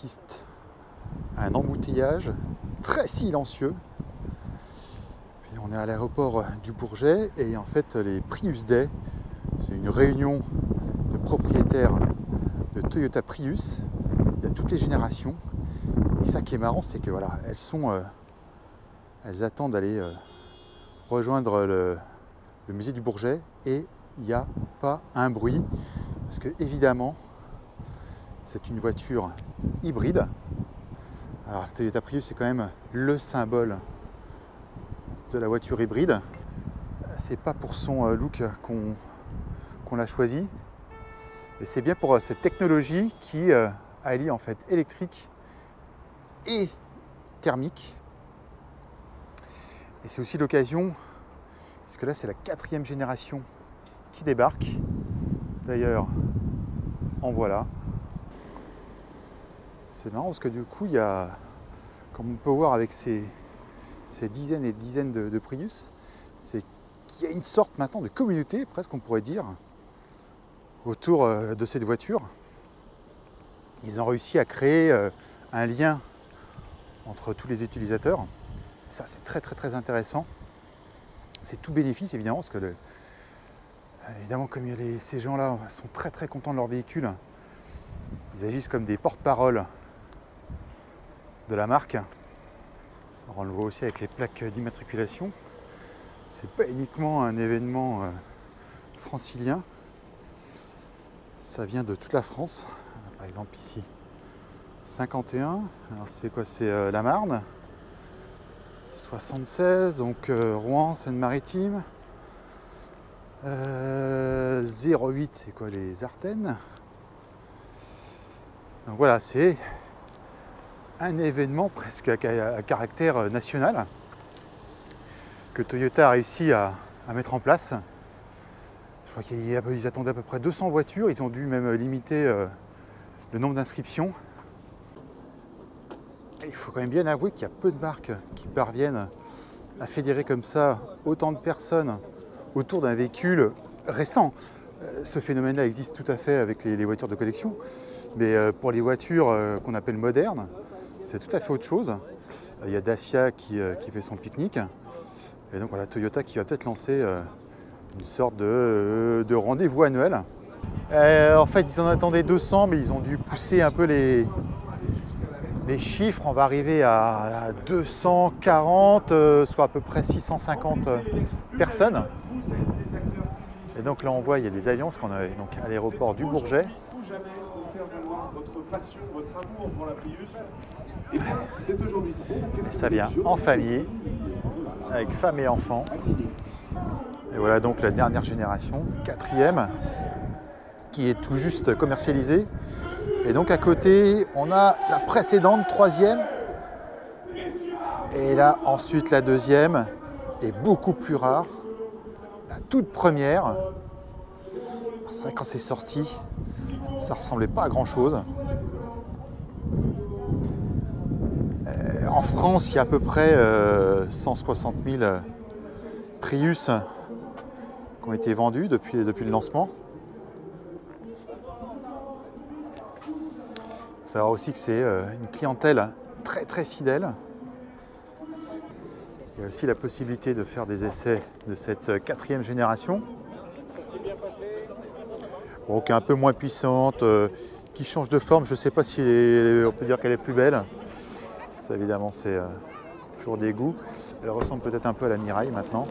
assiste à un embouteillage très silencieux. Puis on est à l'aéroport du Bourget et en fait les Prius Day, c'est une réunion de propriétaires de Toyota Prius. Il y a toutes les générations. Et ça qui est marrant, c'est que voilà, elles attendent d'aller rejoindre le musée du Bourget et il n'y a pas un bruit parce que évidemment c'est une voiture hybride. Alors le Toyota Prius c'est quand même le symbole de la voiture hybride. C'est pas pour son look qu'on l'a choisi, mais c'est bien pour cette technologie qui allie en fait électrique et thermique. Et c'est aussi l'occasion, parce que là c'est la 4e génération qui débarque. D'ailleurs, en voilà. C'est marrant parce que du coup, il y a, comme on peut voir avec ces dizaines et dizaines de Prius, c'est qu'il y a une sorte maintenant de communauté, presque on pourrait dire, autour de cette voiture. Ils ont réussi à créer un lien entre tous les utilisateurs. Et ça, c'est très intéressant. C'est tout bénéfice, évidemment, parce que évidemment, comme ces gens-là sont très contents de leur véhicule, ils agissent comme des porte-parole de la marque. Alors, on le voit aussi avec les plaques d'immatriculation. C'est pas uniquement un événement francilien, ça vient de toute la France. Par exemple ici, 51, alors c'est quoi? C'est la Marne. 76, donc Rouen, Seine-Maritime. 08, c'est quoi? Les Ardennes. Donc voilà, c'est un événement presque à caractère national que Toyota a réussi à mettre en place. Je crois qu'ils attendaient à peu près 200 voitures, ils ont dû même limiter le nombre d'inscriptions. Il faut quand même bien avouer qu'il y a peu de marques qui parviennent à fédérer comme ça autant de personnes autour d'un véhicule récent. Ce phénomène-là existe tout à fait avec les voitures de collection, mais pour les voitures qu'on appelle modernes, c'est tout à fait autre chose. Il y a Dacia qui fait son pique-nique, et donc voilà, Toyota qui va peut-être lancer une sorte de rendez-vous annuel. En fait, ils en attendaient 200, mais ils ont dû pousser un peu les chiffres. On va arriver à 240, soit à peu près 650 personnes. Et donc là, on voit, il y a des avions, parce qu'on est donc à l'aéroport du Bourget. Et ça vient en famille, avec femme et enfants. Et voilà donc la dernière génération, 4e, qui est tout juste commercialisée. Et donc à côté, on a la précédente, 3e. Et là, ensuite, la 2e est beaucoup plus rare. La toute première. C'est vrai que quand c'est sorti, ça ressemblait pas à grand-chose. En France, il y a à peu près 160 000 Prius qui ont été vendus depuis le lancement. Il faut savoir aussi que c'est une clientèle très fidèle. Il y a aussi la possibilité de faire des essais de cette 4e génération. Bon, qui est un peu moins puissante, qui change de forme. Je ne sais pas si on peut dire qu'elle est plus belle. Ça évidemment c'est toujours des goûts. Elle ressemble peut-être un peu à la Mirai maintenant.